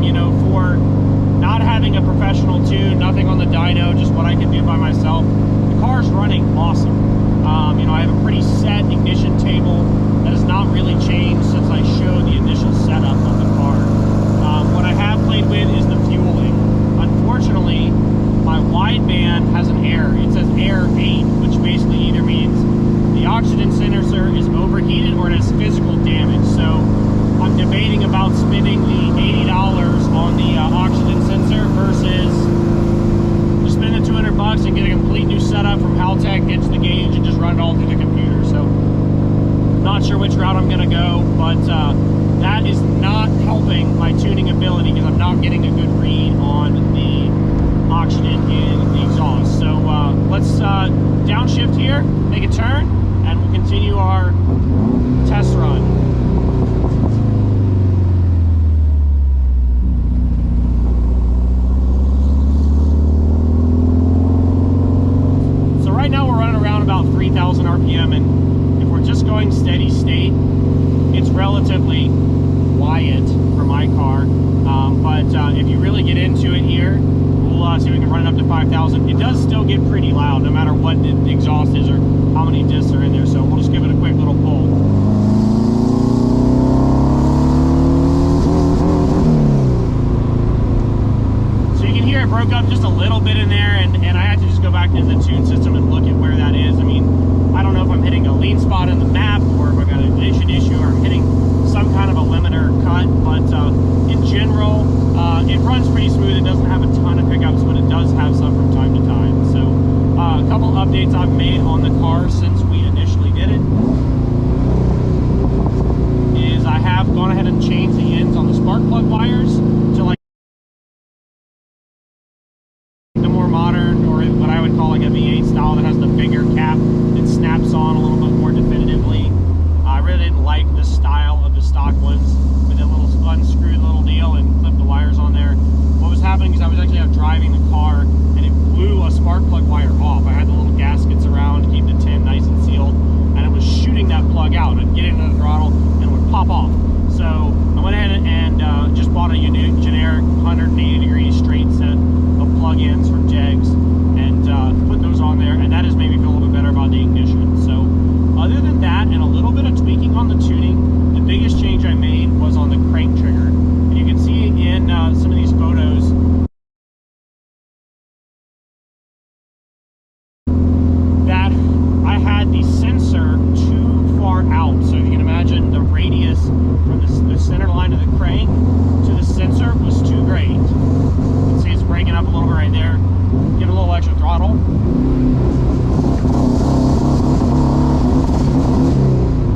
You know, for not having a professional tune, nothing on the dyno, just what I can do by myself, the car's running awesome. You know, I have a pretty set ignition table that has not really changed since I showed the initial setup of the car. What I have played with is the fueling. Unfortunately, my wideband has an error. It says error 8, which basically either means the oxygen sensor is overheated or it has physical damage. So I'm debating about spending the $80 on the oxygen sensor versus just spending the $200 and get a complete new setup from Haltech, ditch the gauge, and just run it all through the computer. So not sure which route I'm going to go, but that is not helping my tuning ability because I'm not getting a good read on the oxygen in the exhaust. So let's downshift here, make a turn, and we'll continue our test run. So right now we're running around about 3,000 RPM, and if we're just going steady state, it's relatively quiet for my car. But if you really get into it here, we'll see if we can run it up to 5,000. It does still get pretty loud no matter what the exhaust is or how many discs are in there, so we'll just give it a quick little pull. So you can hear it broke up just a little bit in there, and I had to just go back into the tune system and look at where that is. I mean, I don't know if I'm hitting a lean spot in the map or if I've got an ignition issue or I'm hitting some kind of a limiter cut, but in general, it runs pretty smooth. It doesn't have a ton of pickups, but it does have some from time to time. So a couple updates I've made on the car since we initially did it is I have gone ahead and changed the ends on the spark plug wires to like the more modern, or what I would call like a V8 style that has the bigger cap that snaps on a little bit more definitively. I really didn't like the style of the stock ones with that little unscrewed little deal and clip the wires on there. What was happening is I was actually out driving the car and it blew a spark plug wire off. I had the little gaskets around to keep the tin nice and sealed, and it was shooting that plug out. I'd get into the throttle and it would pop off. So I went ahead and just bought a generic 180 degree straight set of plug-ins from Jegs and put those on there, and that has made me feel a little bit better about the ignition. So other than that and a little bit of tweaking on the tuning, the biggest change I made was on the crank trigger. And you can see in some of these photos that I had the sensor too far out. So if you can imagine, the radius from the center line of the crank to the sensor was too great. You can see it's breaking up a little bit right there. Give it a little extra throttle.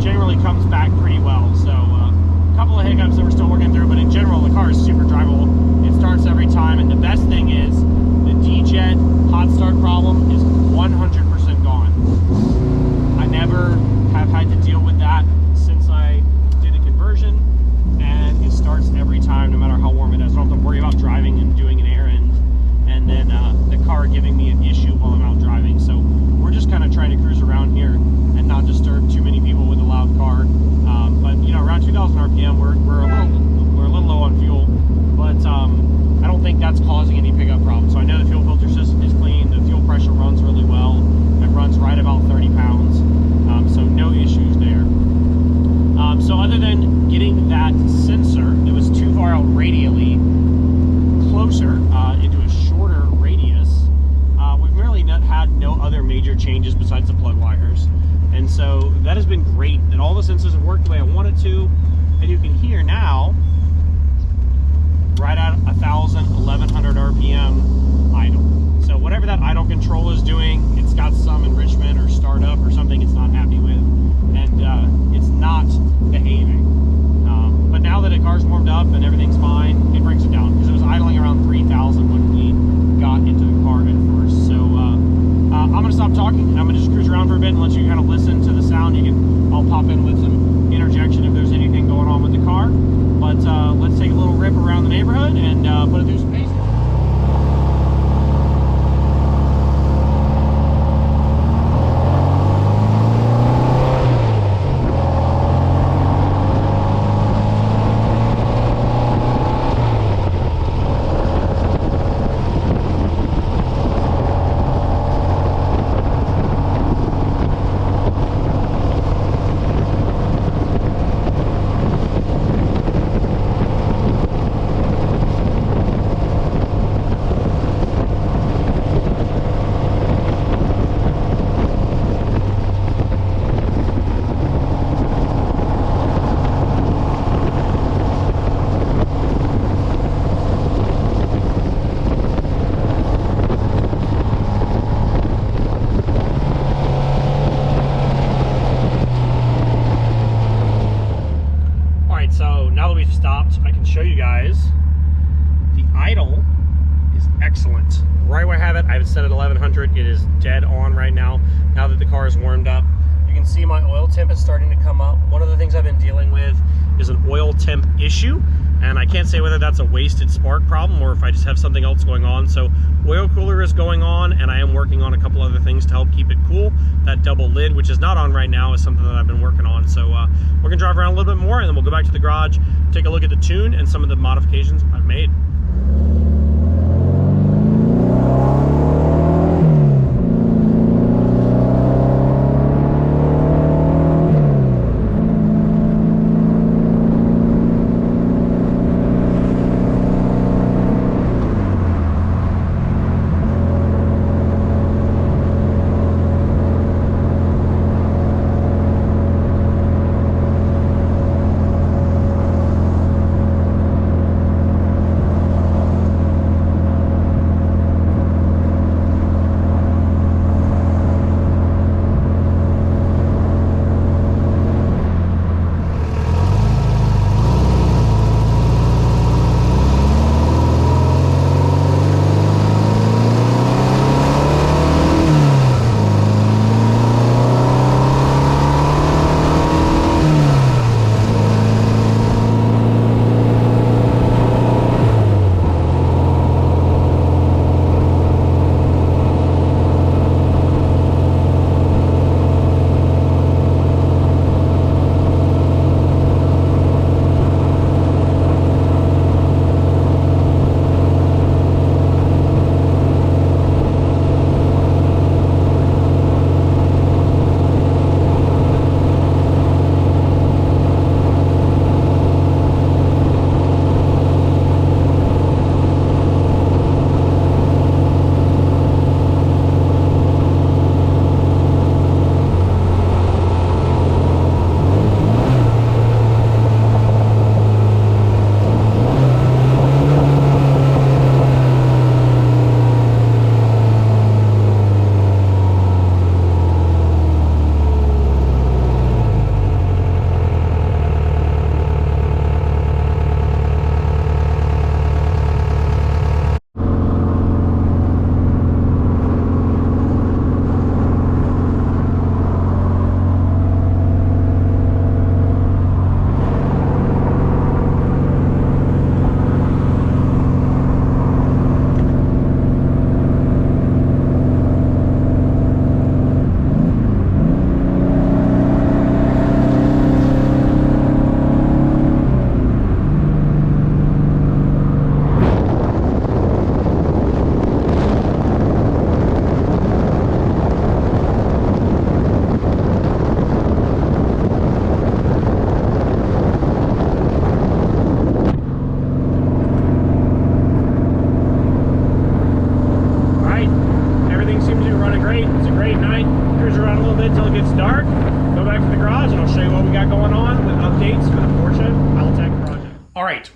Generally comes back pretty well. So a couple of hiccups that we're still working through, but in general the car is super drivable. It starts every time, and the best thing is the D-Jet hot start problem is 100% gone. I never have had to deal with that since I did the conversion, and it starts every time no matter how warm it is. I don't have to worry about driving and doing an errand and then the car giving me an issue while I'm out driving. So we're just kind of trying to cruise around here and not disturb too many people with a loud car. But you know, around 2,000 RPM, we're a little low on fuel, but I don't think that's causing any pickup problems. So I know the fuel filter system is clean. The fuel pressure runs really well. It runs right about 30 pounds, so no issues there. So other than getting that sensor that was too far out radially closer into a shorter radius, we've really had no other major changes besides the plug wires. And so that has been great, that all the sensors have worked the way I wanted to. And you can hear now, right at 1,000, 1,100 RPM idle. So whatever that idle control is doing, it's got some enrichment or startup or something it's not happy with, and it's not behaving. But now that the car's warmed up and everything's fine, it brings it down, because it was idling around 3,000 when we got into the car at first. So I'm going to stop talking, and I'm going to just cruise around for a bit and let you kind of listen to the sound. I'll pop in with some interjection if there's anything going on with the car. But let's take a little rip around the neighborhood and put it through some paces. Excellent. Right where I have it, I have it set at 1100. It is dead on right now that the car is warmed up. You can see my oil temp is starting to come up. One of the things I've been dealing with is an oil temp issue, and I can't say whether that's a wasted spark problem or if I just have something else going on. So oil cooler is going on, and I am working on a couple other things to help keep it cool. That double lid, which is not on right now, is something that I've been working on. So we're gonna drive around a little bit more, and then we'll go back to the garage, take a look at the tune and some of the modifications I've made.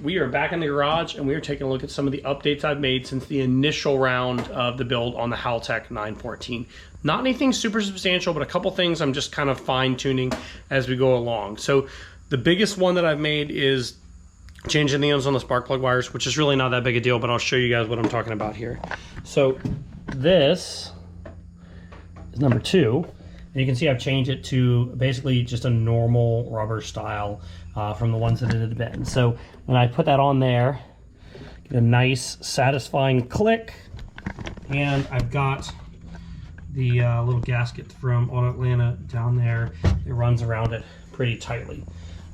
We are back in the garage and we are taking a look at some of the updates I've made since the initial round of the build on the Haltech 914. Not anything super substantial, but a couple things I'm just kind of fine tuning as we go along. So the biggest one that I've made is changing the ends on the spark plug wires, which is really not that big a deal, but I'll show you guys what I'm talking about here. So this is number 2. And you can see I've changed it to basically just a normal rubber style from the ones that it had been. So when I put that on there, get a nice satisfying click, and I've got the little gasket from Auto Atlanta down there. It runs around it pretty tightly.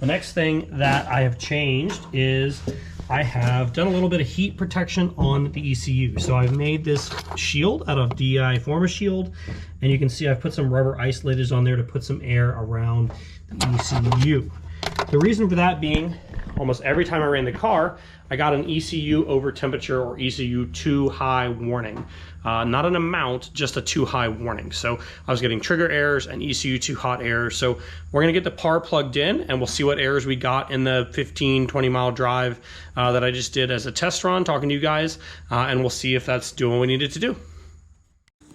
The next thing that I have changed is I have done a little bit of heat protection on the ECU. So I've made this shield out of DI Forma Shield, and you can see I've put some rubber isolators on there to put some air around the ECU. The reason for that being, almost every time I ran the car, I got an ECU over temperature or ECU too high warning. Not an amount, just a too high warning. So I was getting trigger errors and ECU too hot errors. So we're gonna get the PAR plugged in and we'll see what errors we got in the 15-20 mile drive that I just did as a test run, talking to you guys, and we'll see if that's doing what we needed to do.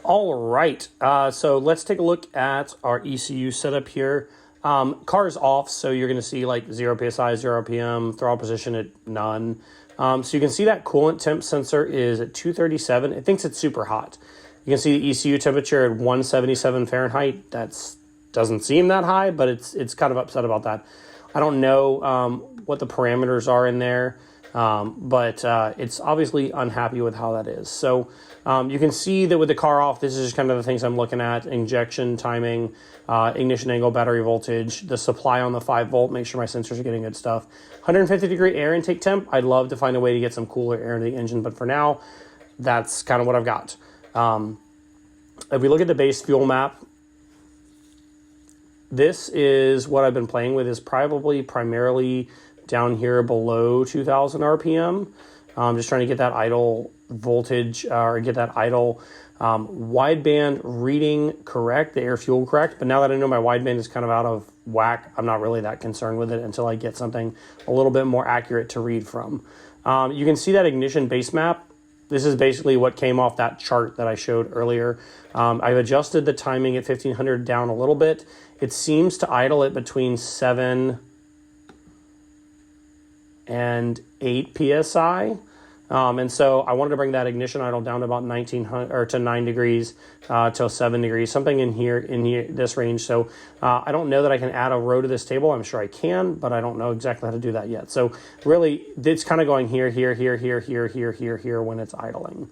All right, so let's take a look at our ECU setup here. Car is off, so you're going to see like 0 PSI, 0 RPM, throttle position at none. So you can see that coolant temp sensor is at 237. It thinks it's super hot. You can see the ECU temperature at 177 Fahrenheit. That's doesn't seem that high, but it's kind of upset about that. I don't know what the parameters are in there, but it's obviously unhappy with how that is. So you can see that with the car off, this is just kind of the things I'm looking at: injection timing, ignition angle, battery voltage, the supply on the 5-volt, make sure my sensors are getting good stuff. 150-degree air intake temp. I'd love to find a way to get some cooler air into the engine, but for now, that's kind of what I've got. If we look at the base fuel map, this is what I've been playing with, is probably primarily down here below 2,000 RPM. Just trying to get that idle voltage or get that idle wideband reading correct, the air fuel correct. But now that I know my wideband is kind of out of whack, I'm not really that concerned with it until I get something a little bit more accurate to read from. You can see that ignition base map. This is basically what came off that chart that I showed earlier. I've adjusted the timing at 1500 down a little bit. It seems to idle at between 7 and 8 PSI. And so I wanted to bring that ignition idle down to about 1900 or to 9 degrees till 7 degrees, something in here, this range. So I don't know that I can add a row to this table. I'm sure I can, but I don't know exactly how to do that yet. So really, it's kind of going here when it's idling.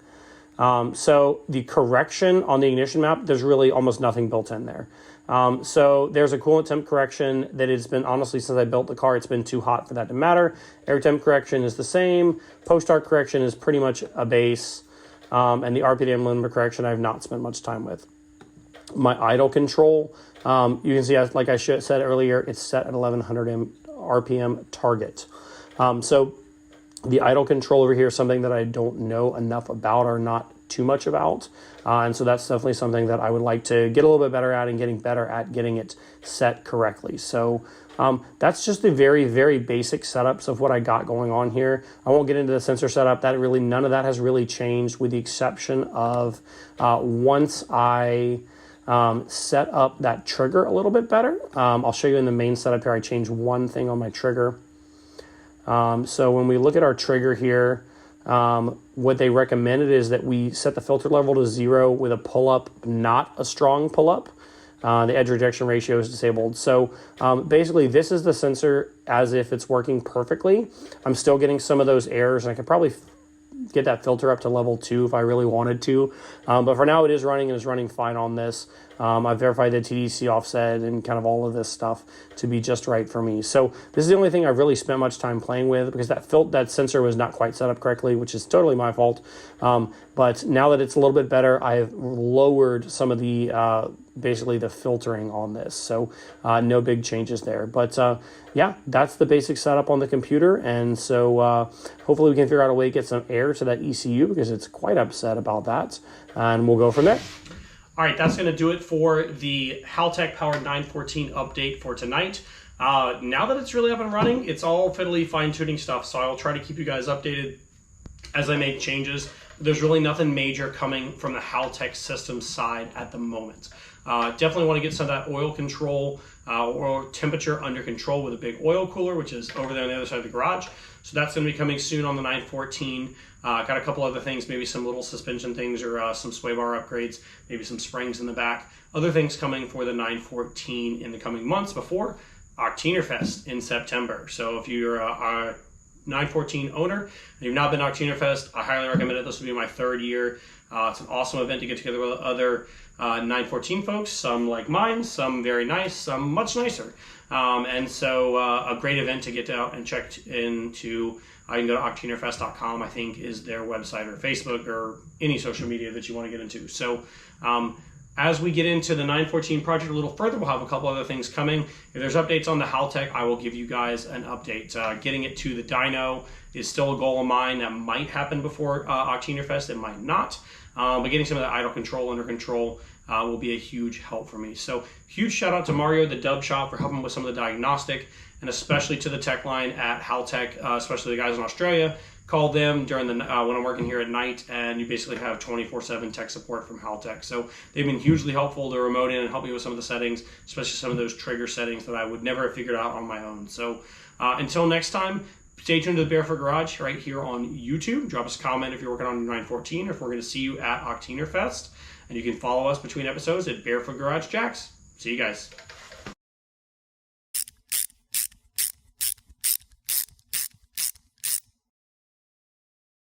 So the correction on the ignition map, there's really almost nothing built in there. So there's a coolant temp correction that has been, honestly, since I built the car, it's been too hot for that to matter. Air temp correction is the same. Post-start correction is pretty much a base. And the RPM limiter correction I've not spent much time with. My idle control, you can see, like I said earlier, it's set at 1100 RPM target. So the idle control over here is something that I don't know enough about or not too much about. And so that's definitely something that I would like to get a little bit better at and getting better at getting it set correctly. So that's just the very, very basic setups of what I got going on here. I won't get into the sensor setup. None of that has really changed, with the exception of once I set up that trigger a little bit better. I'll show you in the main setup here. I changed one thing on my trigger. So when we look at our trigger here, what they recommended is that we set the filter level to 0 with a pull-up, not a strong pull-up. The edge rejection ratio is disabled. So basically, this is the sensor as if it's working perfectly. I'm still getting some of those errors, and I could probably get that filter up to level 2 if I really wanted to. But for now, it is running, and it's running fine on this. I've verified the TDC offset and kind of all of this stuff to be just right for me. So this is the only thing I've really spent much time playing with, because that sensor was not quite set up correctly, which is totally my fault. But now that it's a little bit better, I've lowered some of the basically the filtering on this. So no big changes there. But yeah, that's the basic setup on the computer. And so hopefully we can figure out a way to get some air to that ECU, because it's quite upset about that. And we'll go from there. All right, that's going to do it for the Haltech Powered 914 update for tonight. Now that it's really up and running, it's all fiddly fine-tuning stuff, so I'll try to keep you guys updated as I make changes. There's really nothing major coming from the Haltech system side at the moment. Definitely want to get some of that oil control or temperature under control with a big oil cooler, which is over there on the other side of the garage. So that's going to be coming soon on the 914. Got a couple other things, maybe some little suspension things or some sway bar upgrades, maybe some springs in the back. Other things coming for the 914 in the coming months before Oktoberfest in September. So if you're a 914 owner and you've not been to Oktoberfest, I highly recommend it. This will be my 3rd year. It's an awesome event to get together with other 914 folks, some like mine, some very nice, some much nicer. And so a great event to get out and check into. You can go to Oktoberfest.com, I think is their website, or Facebook, or any social media that you want to get into. So as we get into the 914 project a little further, we'll have a couple other things coming. If there's updates on the Haltech, I will give you guys an update. Getting it to the dyno is still a goal of mine. That might happen before Oktoberfest, it might not. But getting some of that idle control under control will be a huge help for me. So huge shout out to Mario, the Dub Shop, for helping with some of the diagnostic, and especially to the tech line at Haltech, especially the guys in Australia. Call them during the when I'm working here at night, and you basically have 24/7 tech support from Haltech. So they've been hugely helpful to remote in and help me with some of the settings, especially some of those trigger settings that I would never have figured out on my own. So until next time, stay tuned to the Barefoot Garage right here on YouTube. Drop us a comment if you're working on your 914, if we're going to see you at Octeener Fest. And you can follow us between episodes at Barefoot Garage Jacks. See you guys.